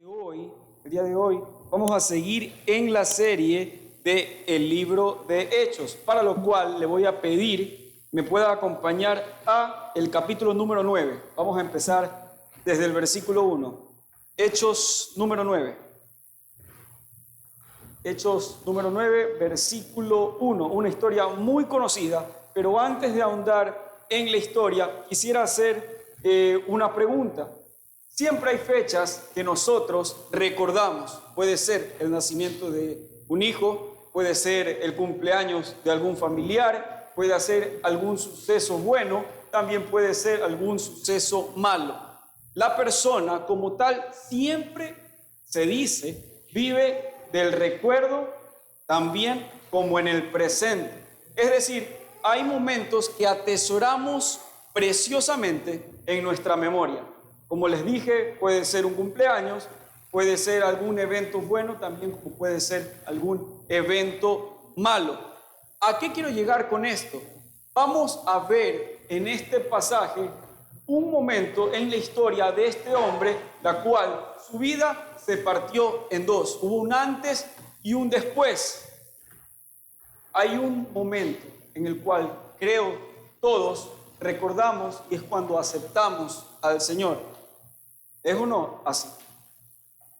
El día de hoy vamos a seguir en la serie de el libro de Hechos, para lo cual le voy a pedir me pueda acompañar a el capítulo número 9. Vamos a empezar desde el versículo 1. Hechos número 9. Hechos número 9, versículo 1. Una historia muy conocida, pero antes de ahondar en la historia, quisiera hacer una pregunta. Siempre hay fechas que nosotros recordamos. Puede ser el nacimiento de un hijo, puede ser el cumpleaños de algún familiar, puede ser algún suceso bueno, también puede ser algún suceso malo. La persona como tal siempre se dice, vive del recuerdo también como en el presente. Es decir, hay momentos que atesoramos preciosamente en nuestra memoria. Como les dije, puede ser un cumpleaños, puede ser algún evento bueno, también como puede ser algún evento malo. ¿A qué quiero llegar con esto? Vamos a ver en este pasaje un momento en la historia de este hombre, la cual su vida se partió en dos. Hubo un antes y un después. Hay un momento en el cual creo todos recordamos y es cuando aceptamos al Señor. ¿Es o no así?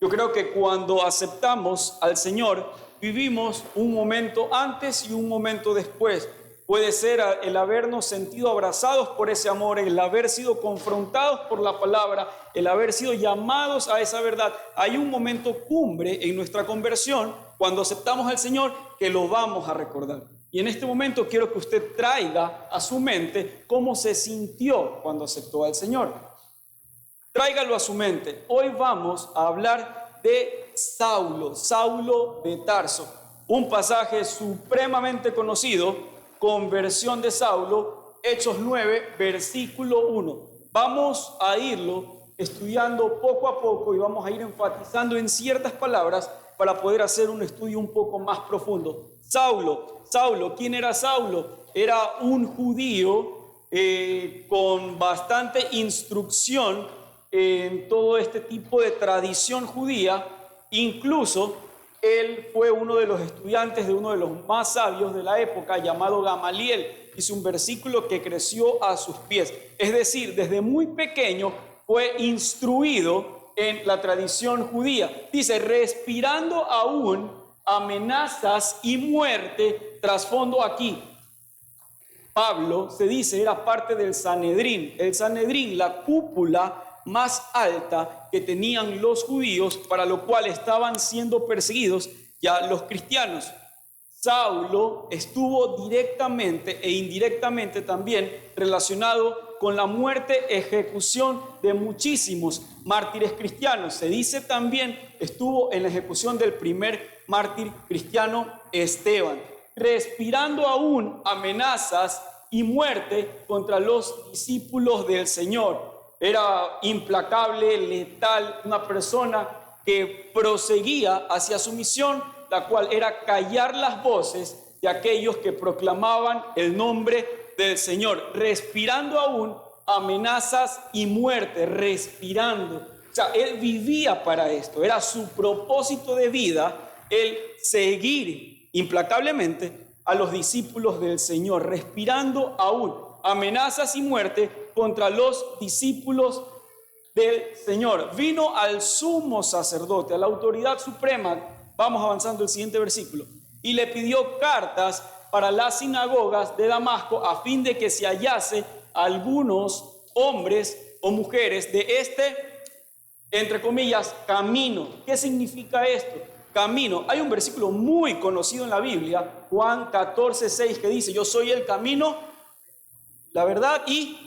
Yo creo que cuando aceptamos al Señor, vivimos un momento antes y un momento después. Puede ser el habernos sentido abrazados por ese amor, el haber sido confrontados por la palabra, el haber sido llamados a esa verdad. Hay un momento cumbre en nuestra conversión cuando aceptamos al Señor que lo vamos a recordar. Y en este momento quiero que usted traiga a su mente cómo se sintió cuando aceptó al Señor. Tráigalo a su mente. Hoy vamos a hablar de Saulo de Tarso. Un pasaje supremamente conocido, conversión de Saulo, Hechos 9, versículo 1. Vamos a irlo estudiando poco a poco y vamos a ir enfatizando en ciertas palabras para poder hacer un estudio un poco más profundo. Saulo, ¿quién era Saulo? Era un judío con bastante instrucción en todo este tipo de tradición judía. Incluso él fue uno de los estudiantes de uno de los más sabios de la época, llamado Gamaliel. Dice un versículo que creció a sus pies. Es decir, desde muy pequeño fue instruido en la tradición judía. Dice, respirando aún amenazas y muerte, trasfondo aquí. Pablo, se dice, era parte del Sanedrín. El Sanedrín, la cúpula más alta que tenían los judíos, para lo cual estaban siendo perseguidos ya los cristianos. Saulo estuvo directamente e indirectamente también relacionado con la muerte, ejecución de muchísimos mártires cristianos. Se dice también estuvo en la ejecución del primer mártir cristiano, Esteban, respirando aún amenazas y muerte contra los discípulos del Señor. Era implacable, letal, una persona que proseguía hacia su misión, la cual era callar las voces de aquellos que proclamaban el nombre del Señor, respirando aún amenazas y muerte, respirando. O sea, él vivía para esto, era su propósito de vida, el seguir implacablemente a los discípulos del Señor, respirando aún amenazas y muerte contra los discípulos del Señor. Vino al sumo sacerdote, a la autoridad suprema, vamos avanzando el siguiente versículo, y le pidió cartas para las sinagogas de Damasco a fin de que se hallase algunos hombres o mujeres de este, entre comillas, camino. ¿Qué significa esto? Camino. Hay un versículo muy conocido en la Biblia, Juan 14:6, que dice, yo soy el camino, la verdad y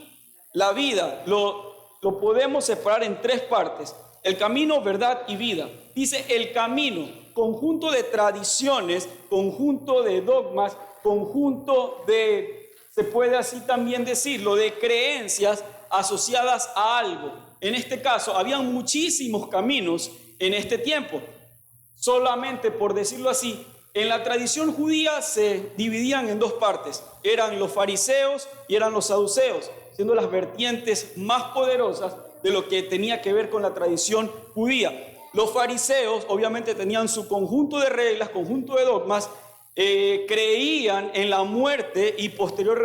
la vida. Lo podemos separar en tres partes: el camino, verdad y vida. Dice el camino, conjunto de tradiciones, conjunto de dogmas, conjunto de, se puede así también decirlo, de creencias asociadas a algo. En este caso, habían muchísimos caminos en este tiempo. Solamente, por decirlo así, en la tradición judía se dividían en dos partes. Eran los fariseos y eran los saduceos, siendo las vertientes más poderosas de lo que tenía que ver con la tradición judía. los fariseos obviamente tenían su conjunto de reglas, conjunto de dogmas, creían en la muerte y posterior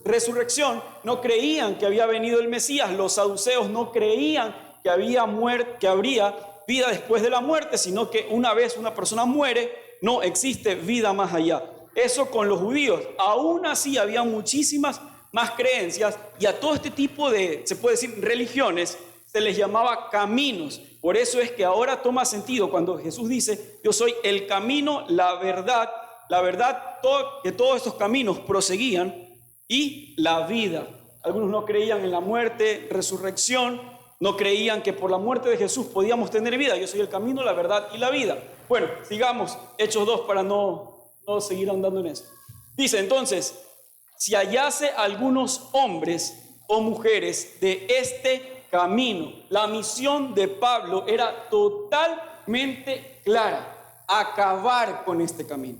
resurrección, no creían que había venido el Mesías. Los saduceos no creían que habría vida después de la muerte, sino que una vez una persona muere, no existe vida más allá. Eso con los judíos. Aún así había muchísimas más creencias, y a todo este tipo de, se puede decir, religiones, se les llamaba caminos. Por eso es que ahora toma sentido cuando Jesús dice: yo soy el camino, la verdad, que todos estos caminos proseguían, y la vida. Algunos no creían en la muerte, resurrección, no creían que por la muerte de Jesús podíamos tener vida. Yo soy el camino, la verdad y la vida. Bueno, sigamos Hechos 2 para no seguir andando en eso. Dice entonces: si hallase algunos hombres o mujeres de este camino. La misión de Pablo era totalmente clara: acabar con este camino.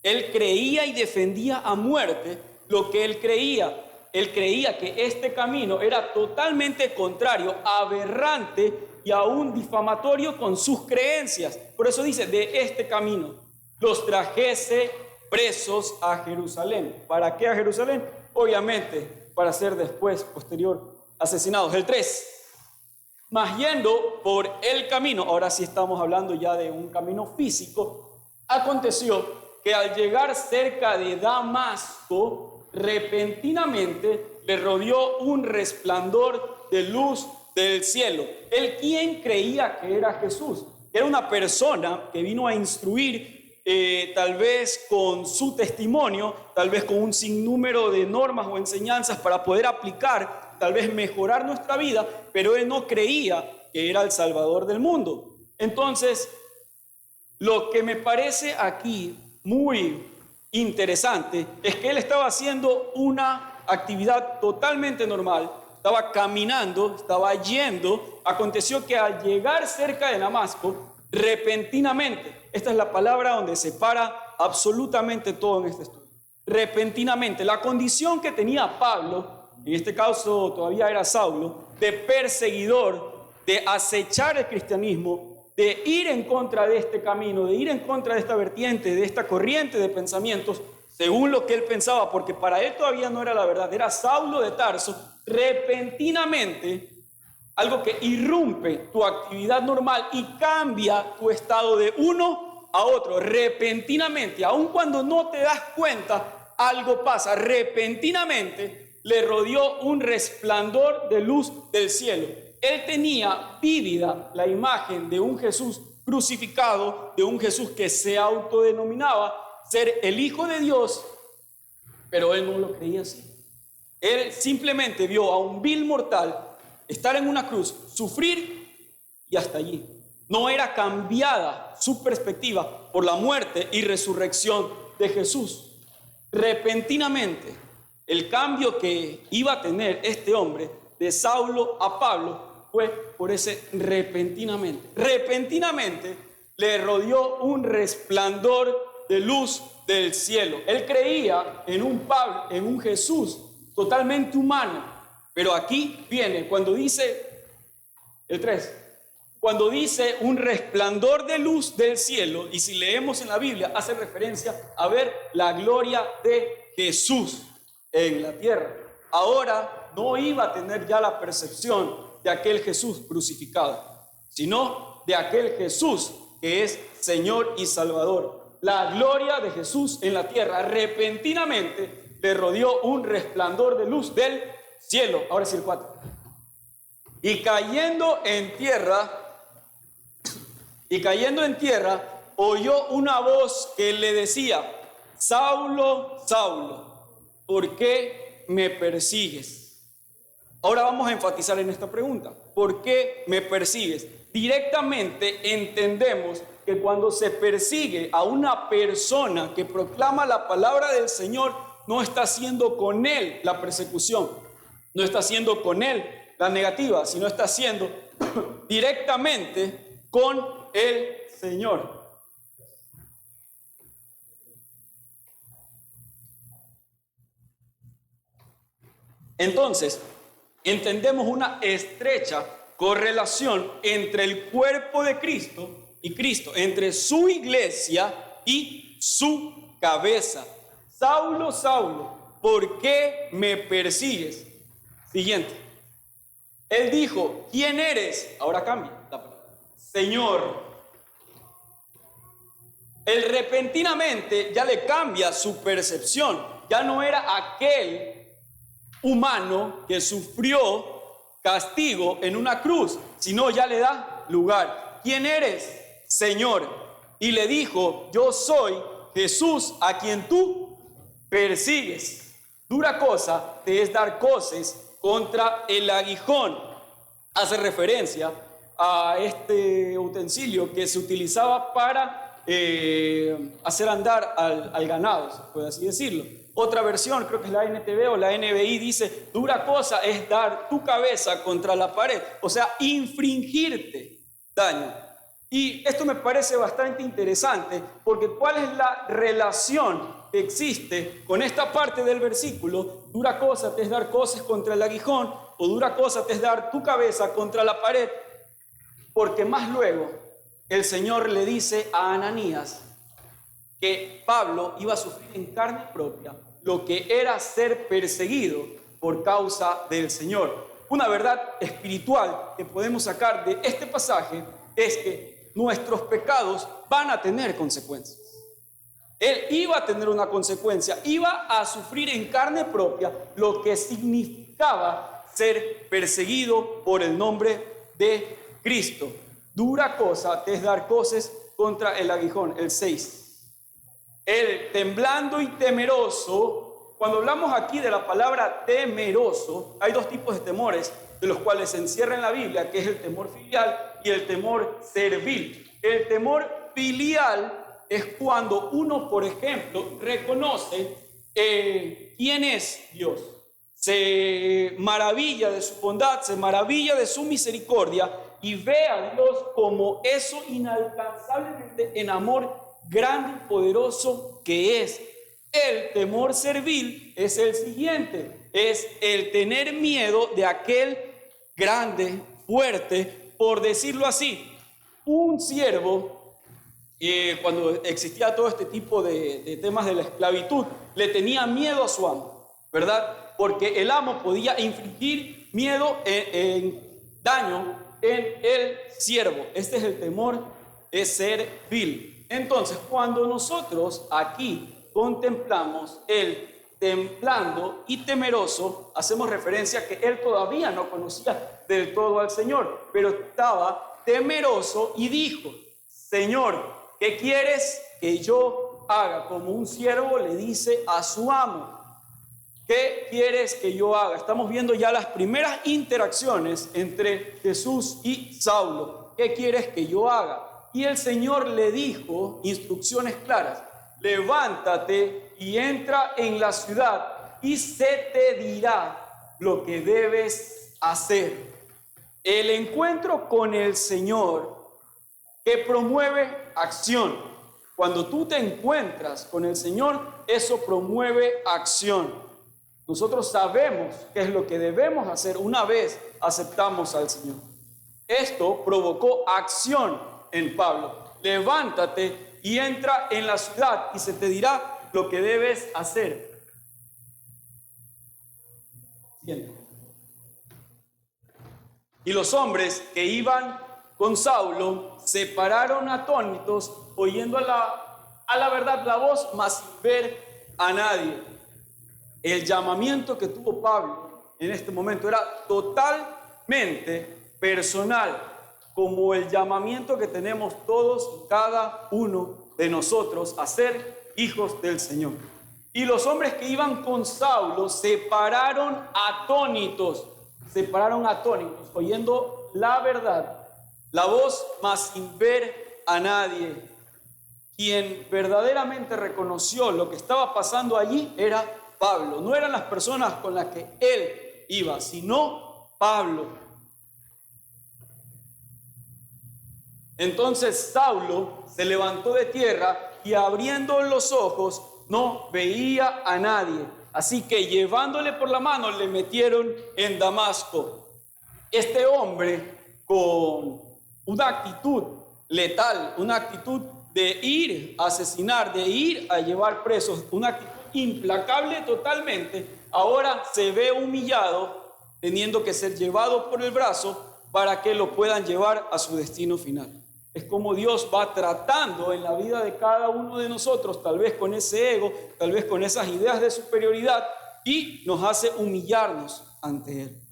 Él creía y defendía a muerte lo que él creía. Él creía que este camino era totalmente contrario, aberrante y aún difamatorio con sus creencias. Por eso dice: de este camino los trajese presos a Jerusalén. ¿Para qué a Jerusalén? Obviamente para ser después, posterior, asesinados. El 3. Mas yendo por el camino, ahora sí estamos hablando ya de un camino físico, aconteció que al llegar cerca de Damasco, repentinamente le rodeó un resplandor de luz del cielo. Él, ¿quién creía que era Jesús? Era una persona que vino a instruir, tal vez con su testimonio, tal vez con un sinnúmero de normas o enseñanzas para poder aplicar, tal vez mejorar nuestra vida, pero él no creía que era el Salvador del mundo. Entonces, lo que me parece aquí muy interesante es que él estaba haciendo una actividad totalmente normal, estaba caminando, estaba yendo. Aconteció que al llegar cerca de Damasco, repentinamente, esta es la palabra donde se para absolutamente todo en este estudio, repentinamente, la condición que tenía Pablo, en este caso todavía era Saulo, de perseguidor, de acechar el cristianismo, de ir en contra de este camino, de ir en contra de esta vertiente, de esta corriente de pensamientos, según lo que él pensaba, porque para él todavía no era la verdad, era Saulo de Tarso. Repentinamente, algo que irrumpe tu actividad normal y cambia tu estado de uno a otro, repentinamente, aun cuando no te das cuenta, algo pasa. Repentinamente le rodeó un resplandor de luz del cielo. Él tenía vívida la imagen de un Jesús crucificado, de un Jesús que se autodenominaba ser el Hijo de Dios, pero él no lo creía así. Él simplemente vio a un vil mortal estar en una cruz, sufrir y hasta allí. No era cambiada su perspectiva por la muerte y resurrección de Jesús. Repentinamente, el cambio que iba a tener este hombre de Saulo a Pablo fue por ese repentinamente. Repentinamente le rodeó un resplandor de luz del cielo. Él creía en un Pablo, en un Jesús totalmente humano. Pero aquí viene cuando dice el 3, cuando dice un resplandor de luz del cielo, y si leemos en la Biblia hace referencia a ver la gloria de Jesús en la tierra. Ahora no iba a tener ya la percepción de aquel Jesús crucificado, sino de aquel Jesús que es Señor y Salvador. La gloria de Jesús en la tierra. Repentinamente le rodeó un resplandor de luz del cielo. Ahora sí el 4. Y cayendo en tierra, oyó una voz que le decía: Saulo, Saulo, ¿por qué me persigues? Ahora vamos a enfatizar en esta pregunta: ¿por qué me persigues? Directamente entendemos que cuando se persigue a una persona que proclama la palabra del Señor, no está haciendo con él la persecución, no está haciendo con él la negativa, sino está haciendo directamente con el Señor. Entonces, entendemos una estrecha correlación entre el cuerpo de Cristo y Cristo, entre su iglesia y su cabeza. Saulo, Saulo, ¿por qué me persigues? Siguiente. Él dijo, ¿quién eres? Ahora cambia la palabra. Señor. Él repentinamente ya le cambia su percepción. Ya no era aquel humano que sufrió castigo en una cruz, sino ya le da lugar. ¿Quién eres? Señor. Y le dijo, yo soy Jesús a quien tú persigues. Dura cosa te es dar coces contra el aguijón. Hace referencia a este utensilio que se utilizaba para hacer andar al ganado, se puede así decirlo. Otra versión, creo que es la NTV o la NBI, dice, dura cosa es dar tu cabeza contra la pared, o sea, infringirte daño. Y esto me parece bastante interesante, porque ¿cuál es la relación que existe con esta parte del versículo? Dura cosa te es dar coces contra el aguijón, o dura cosa te es dar tu cabeza contra la pared, porque más luego el Señor le dice a Ananías que Pablo iba a sufrir en carne propia lo que era ser perseguido por causa del Señor. Una verdad espiritual que podemos sacar de este pasaje es que nuestros pecados van a tener consecuencias. Él iba a tener una consecuencia, iba a sufrir en carne propia lo que significaba ser perseguido por el nombre de Cristo. Dura cosa te es dar coces contra el aguijón. El 6. Él, temblando y temeroso, cuando hablamos aquí de la palabra temeroso, hay dos tipos de temores de los cuales se encierra en la Biblia, que es el temor filial y el temor servil. El temor filial es cuando uno, por ejemplo, reconoce quién es Dios. Se maravilla de su bondad, se maravilla de su misericordia y ve a Dios como eso inalcanzablemente en amor grande y poderoso que es. El temor servil es el siguiente, es el tener miedo de aquel grande, fuerte, por decirlo así, un siervo, cuando existía todo este tipo de temas de la esclavitud, le tenía miedo a su amo, ¿verdad? Porque el amo podía infligir miedo en daño en el siervo. Este es el temor servil. Entonces, cuando nosotros aquí contemplamos el temblando y temeroso, hacemos referencia a que él todavía no conocía del todo al Señor, pero estaba temeroso y dijo, Señor, ¿qué quieres que yo haga? Como un siervo le dice a su amo, ¿qué quieres que yo haga? Estamos viendo ya las primeras interacciones entre Jesús y Saulo. ¿Qué quieres que yo haga? Y el Señor le dijo instrucciones claras. Levántate y entra en la ciudad y se te dirá lo que debes hacer. El encuentro con el Señor que promueve acción. Cuando tú te encuentras con el Señor, eso promueve acción. Nosotros sabemos qué es lo que debemos hacer una vez aceptamos al Señor. Esto provocó acción en Pablo. Levántate y entra en la ciudad y se te dirá lo que debes hacer. Bien. Y los hombres que iban con Saulo se pararon atónitos, oyendo a la verdad la voz, mas sin ver a nadie. El llamamiento que tuvo Pablo en este momento era totalmente personal, como el llamamiento que tenemos todos y cada uno de nosotros a ser hijos del Señor. Y los hombres que iban con Saulo se pararon atónitos, oyendo la verdad, la voz, mas sin ver a nadie. Quien verdaderamente reconoció lo que estaba pasando allí era Pablo. No eran las personas con las que él iba, sino Pablo. Entonces Saulo se levantó de tierra y abriendo los ojos no veía a nadie. Así que llevándole por la mano le metieron en Damasco. Este hombre con una actitud letal, una actitud de ir a asesinar, de ir a llevar presos, una actitud implacable totalmente, ahora se ve humillado, teniendo que ser llevado por el brazo para que lo puedan llevar a su destino final. Es como Dios va tratando en la vida de cada uno de nosotros, tal vez con ese ego, tal vez con esas ideas de superioridad, y nos hace humillarnos ante Él.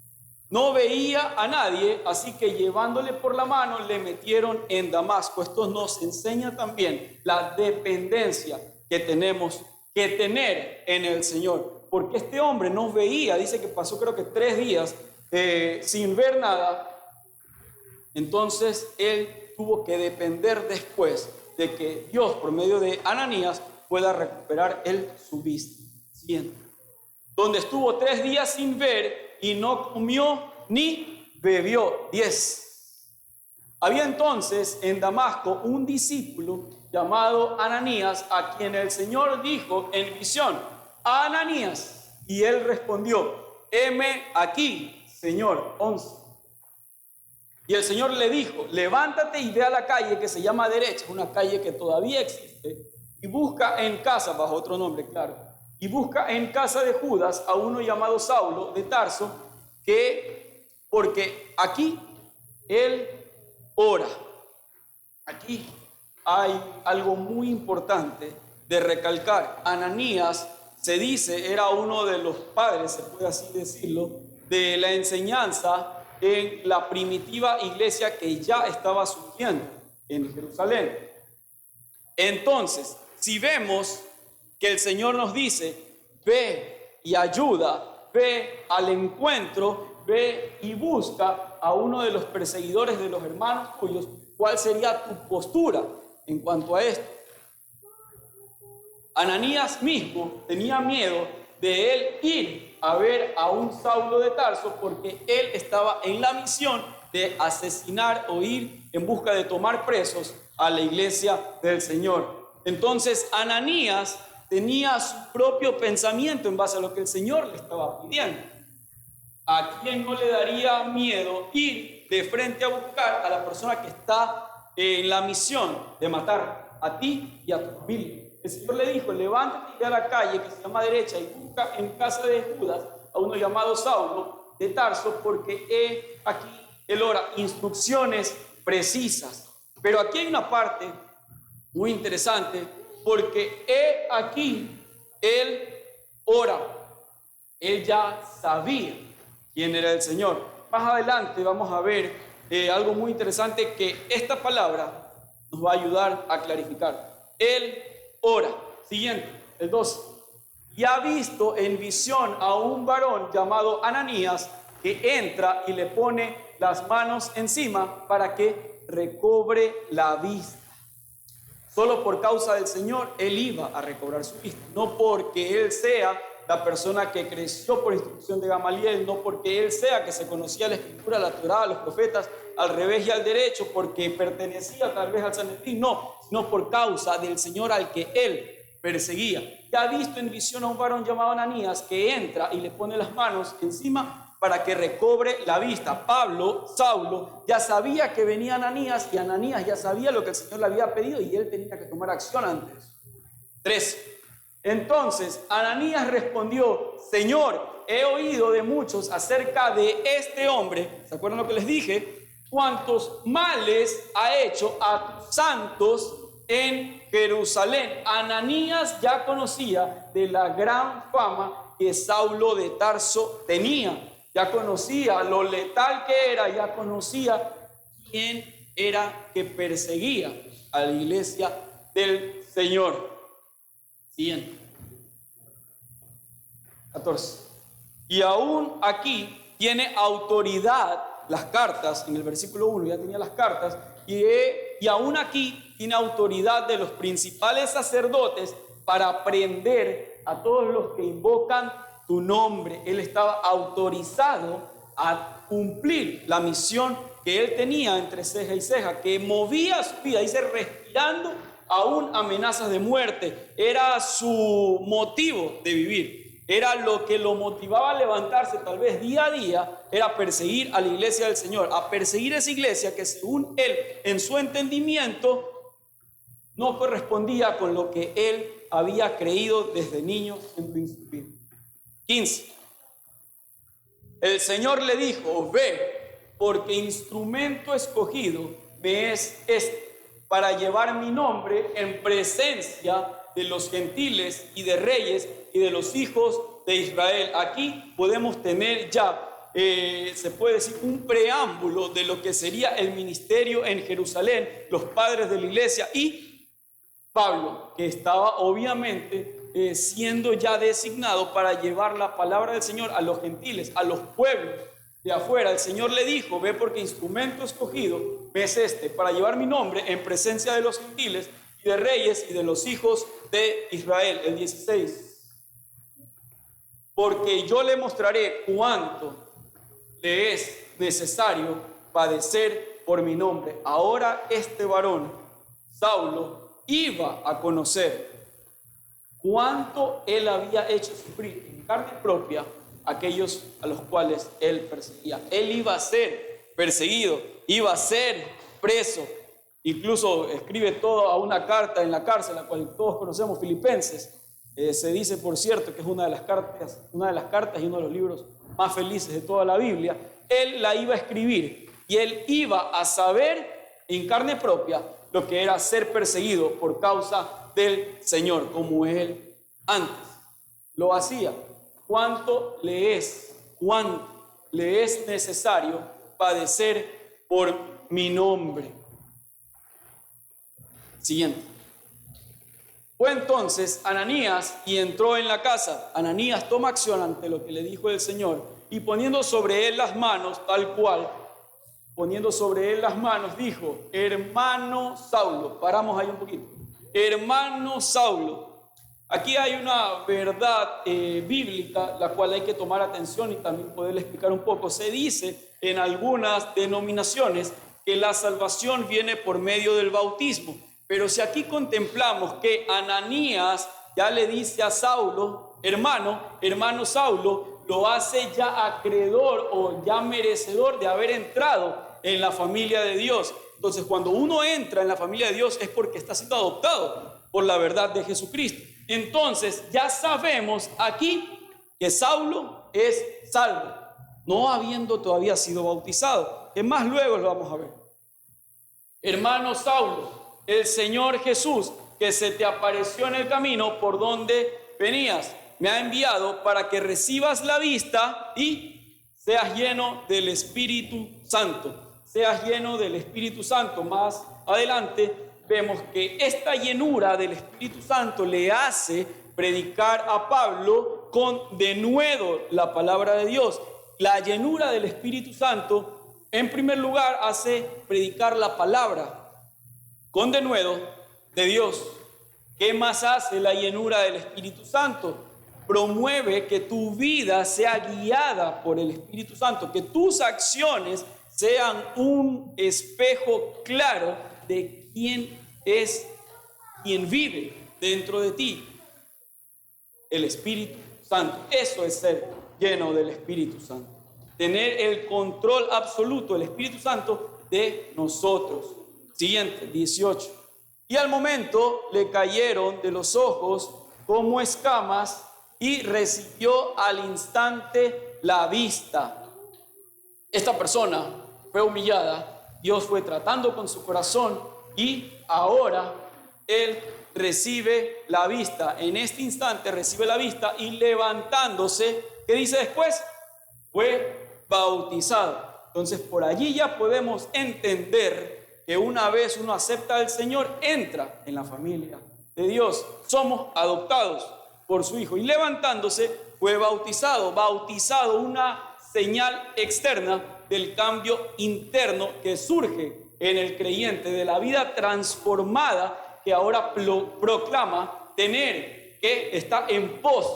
No veía a nadie, así que llevándole por la mano le metieron en Damasco. Esto nos enseña también la dependencia que tenemos que tener en el Señor, porque este hombre no veía, dice que pasó creo que 3 días sin ver nada. Entonces él tuvo que depender después de que Dios, por medio de Ananías, pueda recuperar él su vista. Siguiente. Donde estuvo 3 días sin ver y no comió ni bebió. 10. Había entonces en Damasco un discípulo llamado Ananías, a quien el Señor dijo en visión: Ananías. Y él respondió: heme aquí, Señor. 11. Y el Señor le dijo: levántate y ve a la calle que se llama Derecha, una calle que todavía existe, y busca en casa, bajo otro nombre, claro, y busca en casa de Judas a uno llamado Saulo de Tarso, porque aquí él ora. Aquí hay algo muy importante de recalcar. Ananías, se dice, era uno de los padres, se puede así decirlo, de la enseñanza en la primitiva iglesia que ya estaba surgiendo en Jerusalén. Entonces, si vemos que el Señor nos dice: ve y ayuda, ve al encuentro, ve y busca a uno de los perseguidores de los hermanos tuyos, ¿cuál sería tu postura en cuanto a esto? Ananías mismo tenía miedo de él ir a ver a un Saulo de Tarso, porque él estaba en la misión de asesinar o ir en busca de tomar presos a la iglesia del Señor. Entonces Ananías tenía su propio pensamiento en base a lo que el Señor le estaba pidiendo. ¿A quién no le daría miedo ir de frente a buscar a la persona que está en la misión de matar a ti y a tu familia? El Señor le dijo: levántate y ve a la calle que se llama Derecha y busca en casa de Judas a uno llamado Saulo de Tarso, porque aquí él ora instrucciones precisas. Pero aquí hay una parte muy interesante, porque aquí él ora. Él ya sabía quién era el Señor. Más adelante vamos a ver algo muy interesante que esta palabra nos va a ayudar a clarificar. Él ora. Siguiente, el 12. Y ha visto en visión a un varón llamado Ananías, que entra y le pone las manos encima para que recobre la vista. Solo por causa del Señor él iba a recobrar su vista, no porque él sea la persona que creció por instrucción de Gamaliel, no porque él sea que se conocía la Escritura, la Torá, los profetas, al revés y al derecho, porque pertenecía tal vez al Sanedrín, no por causa del Señor al que él perseguía. Ya ha visto en visión a un varón llamado Ananías, que entra y le pone las manos encima para que recobre la vista. Saulo, ya sabía que venía Ananías, y Ananías ya sabía lo que el Señor le había pedido, y él tenía que tomar acción antes. 3. Entonces Ananías respondió: Señor, he oído de muchos acerca de este hombre. ¿Se acuerdan lo que les dije? Cuántos males ha hecho a tus santos en Jerusalén. Ananías ya conocía de la gran fama que Saulo de Tarso tenía. Ya conocía lo letal que era, ya conocía quién era que perseguía a la iglesia del Señor. Siguiente. 14. Y aún aquí tiene autoridad las cartas, en el versículo 1 ya tenía las cartas, y aún aquí tiene autoridad de los principales sacerdotes para prender a todos los que invocan tu nombre. Él estaba autorizado a cumplir la misión que él tenía entre ceja y ceja, que movía su vida, dice, respirando aún amenazas de muerte. Era su motivo de vivir. era lo que lo motivaba a levantarse tal vez día a día, era perseguir a la iglesia del Señor, a perseguir esa iglesia que según él, en su entendimiento, no correspondía con lo que él había creído desde niño en principio. 15. El Señor le dijo: ve, porque instrumento escogido me es este, para llevar mi nombre en presencia de los gentiles y de reyes y de los hijos de Israel. Aquí podemos tener ya, se puede decir, un preámbulo de lo que sería el ministerio en Jerusalén, los padres de la iglesia y Pablo, que estaba obviamente siendo ya designado para llevar la palabra del Señor a los gentiles, a los pueblos de afuera. El Señor le dijo: ve, porque instrumento escogido me es este, para llevar mi nombre en presencia de los gentiles y de reyes y de los hijos de Israel. El 16. Porque yo le mostraré cuánto le es necesario padecer por mi nombre. Ahora este varón, Saulo, iba a conocer cuánto él había hecho sufrir en carne propia a aquellos a los cuales él perseguía. Él iba a ser perseguido, iba a ser preso. Incluso escribe toda una carta en la cárcel, la cual todos conocemos, Filipenses. Se dice, por cierto, que es una de las cartas y uno de los libros más felices de toda la Biblia. Él la iba a escribir y él iba a saber en carne propia lo que era ser perseguido por causa del Señor, como él antes lo hacía. ¿Cuánto le es necesario padecer por mi nombre? Siguiente. Fue entonces Ananías y entró en la casa. Ananías toma acción ante lo que le dijo el Señor y poniendo sobre él las manos, tal cual, poniendo sobre él las manos, dijo: hermano Saulo. Paramos ahí un poquito. Hermano Saulo. Aquí hay una verdad bíblica, la cual hay que tomar atención y también poderle explicar un poco. Se dice en algunas denominaciones que la salvación viene por medio del bautismo. Pero si aquí contemplamos que Ananías ya le dice a Saulo: hermano Saulo, lo hace ya acreedor o ya merecedor de haber entrado en la familia de Dios. Entonces, cuando uno entra en la familia de Dios es porque está siendo adoptado por la verdad de Jesucristo. Entonces, ya sabemos aquí que Saulo es salvo, no habiendo todavía sido bautizado, que más luego lo vamos a ver. Hermano Saulo, el Señor Jesús, que se te apareció en el camino por donde venías, me ha enviado para que recibas la vista y seas lleno del Espíritu Santo. Seas lleno del Espíritu Santo. Más adelante vemos que esta llenura del Espíritu Santo le hace predicar a Pablo con denuedo la palabra de Dios. La llenura del Espíritu Santo, en primer lugar, hace predicar la palabra con denuedo de Dios. ¿Qué más hace la llenura del Espíritu Santo? Promueve que tu vida sea guiada por el Espíritu Santo, que tus acciones sean un espejo claro de quién es, quien vive dentro de ti, el Espíritu Santo. Eso es ser lleno del Espíritu Santo, tener el control absoluto del Espíritu Santo de nosotros. Siguiente, 18. Y al momento le cayeron de los ojos como escamas y recibió al instante la vista. Esta persona fue humillada, Dios fue tratando con su corazón y ahora él recibe la vista. En este instante recibe la vista y levantándose, ¿qué dice después? Fue bautizado. Entonces por allí ya podemos entender que una vez uno acepta al Señor, entra en la familia de Dios. Somos adoptados por su Hijo. Y levantándose, fue bautizado. Bautizado, una señal externa del cambio interno que surge en el creyente, de la vida transformada que ahora proclama tener, que está en pos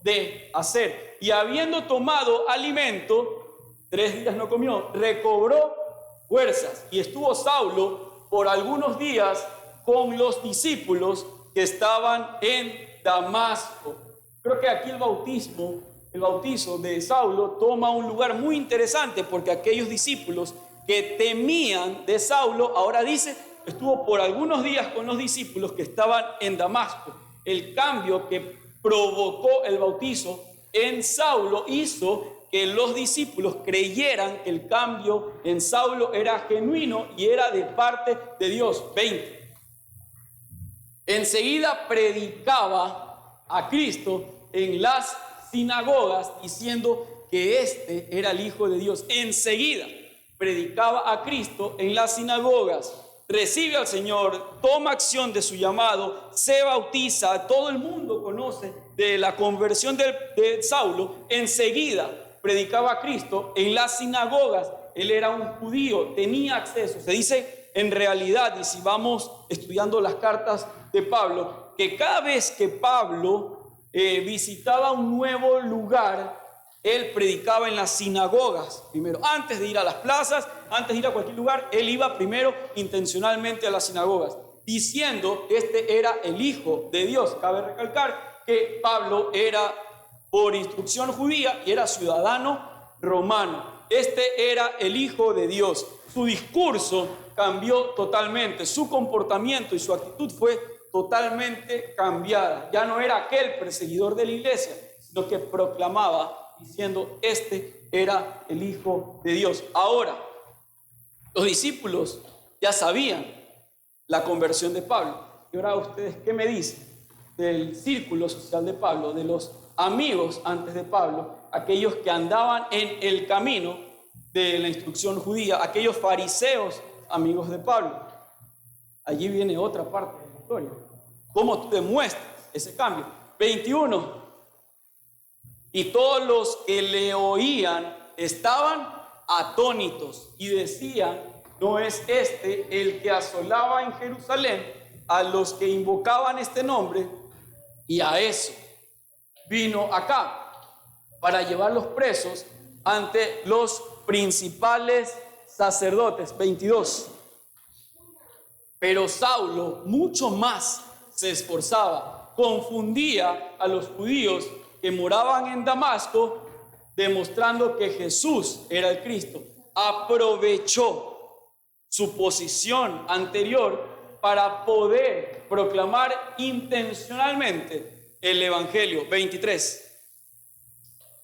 de hacer. Y habiendo tomado alimento, 3 días no comió, recobró fuerzas. Y estuvo Saulo por algunos días con los discípulos que estaban en Damasco. Creo que aquí el bautizo de Saulo toma un lugar muy interesante, porque aquellos discípulos que temían de Saulo, ahora dice, estuvo por algunos días con los discípulos que estaban en Damasco. El cambio que provocó el bautizo en Saulo hizo que los discípulos creyeran que el cambio en Saulo era genuino y era de parte de Dios. 20. Enseguida predicaba a Cristo en las sinagogas diciendo que este era el Hijo de Dios. Enseguida predicaba a Cristo en las sinagogas, recibe al Señor, toma acción de su llamado, se bautiza. Todo el mundo conoce de la conversión de Saulo. Enseguida predicaba a Cristo en las sinagogas. Él era un judío, tenía acceso. Se dice en realidad, y si vamos estudiando las cartas de Pablo, que cada vez que Pablo visitaba un nuevo lugar, él predicaba en las sinagogas primero. Antes de ir a las plazas, antes de ir a cualquier lugar, él iba primero intencionalmente a las sinagogas, diciendo que este era el Hijo de Dios. Cabe recalcar que Pablo era por instrucción judía y era ciudadano romano. Este era el Hijo de Dios. Su discurso cambió totalmente, su comportamiento y su actitud fue totalmente cambiada. Ya no era aquel perseguidor de la iglesia, sino que proclamaba diciendo, este era el Hijo de Dios. Ahora, los discípulos ya sabían la conversión de Pablo. Y ahora ustedes, ¿qué me dicen del círculo social de Pablo, de los amigos antes de Pablo, aquellos que andaban en el camino de la instrucción judía, aquellos fariseos amigos de Pablo? Allí viene otra parte de la historia. ¿Cómo tú demuestras ese cambio? 21. Y todos los que le oían estaban atónitos y decían, ¿no es este el que asolaba en Jerusalén a los que invocaban este nombre? Y a eso vino acá, para llevarlos presos ante los principales sacerdotes. 22. Pero Saulo mucho más se esforzaba, confundía a los judíos que moraban en Damasco, demostrando que Jesús era el Cristo. Aprovechó su posición anterior para poder proclamar intencionalmente el Evangelio. 23.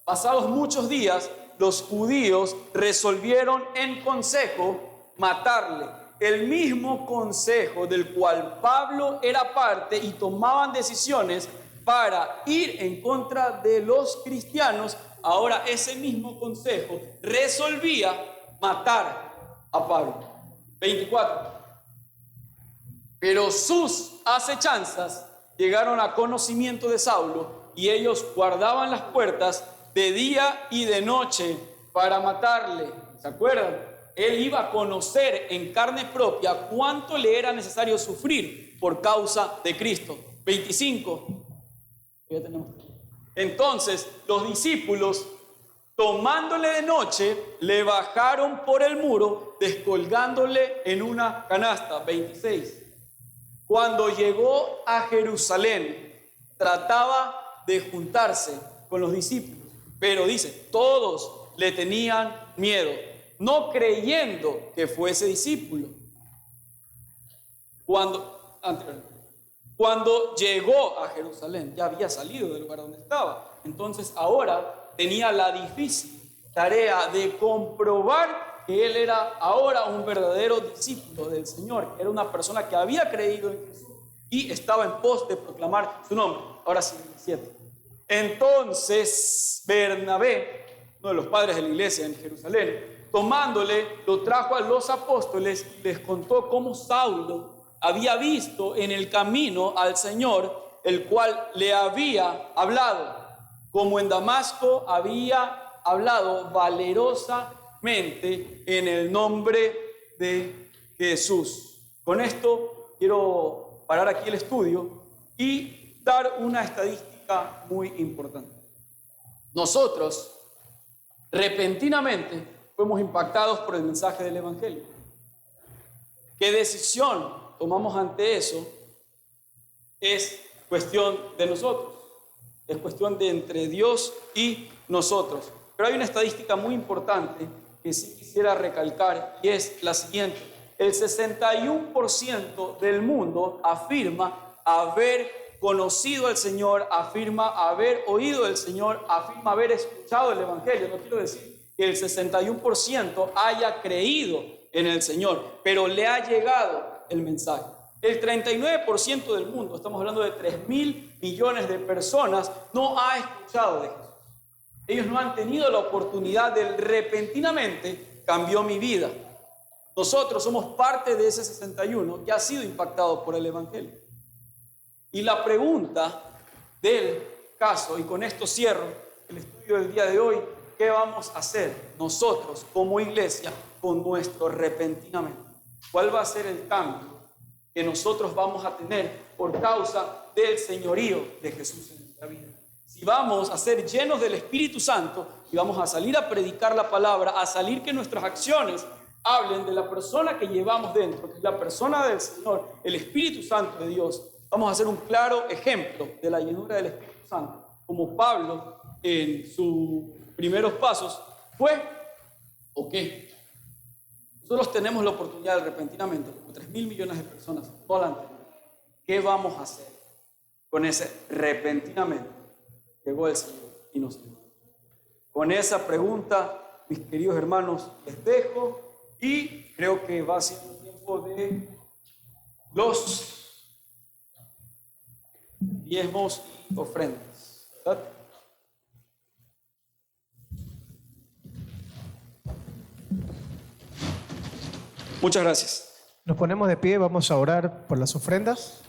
Pasados muchos días, los judíos resolvieron en consejo matarle. El mismo consejo del cual Pablo era parte, y tomaban decisiones para ir en contra de los cristianos. Ahora ese mismo consejo resolvía matar a Pablo. 24. Pero sus acechanzas llegaron a conocimiento de Saulo, y ellos guardaban las puertas de día y de noche para matarle. ¿Se acuerdan? Él iba a conocer en carne propia cuánto le era necesario sufrir por causa de Cristo. 25. Ya tenemos. Entonces los discípulos, tomándole de noche, le bajaron por el muro, descolgándole en una canasta. 26. Cuando llegó a Jerusalén, trataba de juntarse con los discípulos, pero dice, todos le tenían miedo, no creyendo que fuese discípulo. Cuando llegó a Jerusalén, ya había salido del lugar donde estaba. Entonces ahora tenía la difícil tarea de comprobar que él era ahora un verdadero discípulo del Señor. Era una persona que había creído en Jesús y estaba en pos de proclamar su nombre. Ahora sí, 7. Entonces Bernabé, uno de los padres de la iglesia en Jerusalén, tomándole, lo trajo a los apóstoles y les contó cómo Saulo había visto en el camino al Señor, el cual le había hablado, como en Damasco había hablado valerosamente en el nombre de Jesús. Con esto quiero parar aquí el estudio y dar una estadística muy importante. Nosotros repentinamente fuimos impactados por el mensaje del Evangelio. ¿Qué decisión tomamos ante eso? Es cuestión de nosotros. Es cuestión de entre Dios y nosotros. Pero hay una estadística muy importante que sí quisiera recalcar y es la siguiente. El 61% del mundo afirma haber conocido al Señor, afirma haber oído del Señor, afirma haber escuchado el Evangelio. No quiero decir que el 61% haya creído en el Señor, pero le ha llegado el mensaje. El 39% del mundo, estamos hablando de 3.000 millones de personas, no ha escuchado de Jesús. Ellos no han tenido la oportunidad de repentinamente cambió mi vida. Nosotros somos parte de ese 61 que ha sido impactado por el Evangelio. Y la pregunta del caso, y con esto cierro el estudio del día de hoy, ¿qué vamos a hacer nosotros como iglesia con nuestro repentinamente? ¿Cuál va a ser el cambio que nosotros vamos a tener por causa del señorío de Jesús en nuestra vida? Si vamos a ser llenos del Espíritu Santo y vamos a salir a predicar la palabra, a salir que nuestras acciones hablen de la persona que llevamos dentro, que es la persona del Señor, el Espíritu Santo de Dios, vamos a hacer un claro ejemplo de la llenura del Espíritu Santo, como Pablo en sus primeros pasos fue, ¿o qué? Nosotros tenemos la oportunidad de repentinamente, como 3.000 millones de personas, no la han tenido. ¿Qué vamos a hacer con ese repentinamente? Llegó el Señor y nos llevó. Con esa pregunta, mis queridos hermanos, les dejo y creo que va siendo un tiempo de los diezmos y ofrendas, ¿verdad? Muchas gracias. Nos ponemos de pie, vamos a orar por las ofrendas.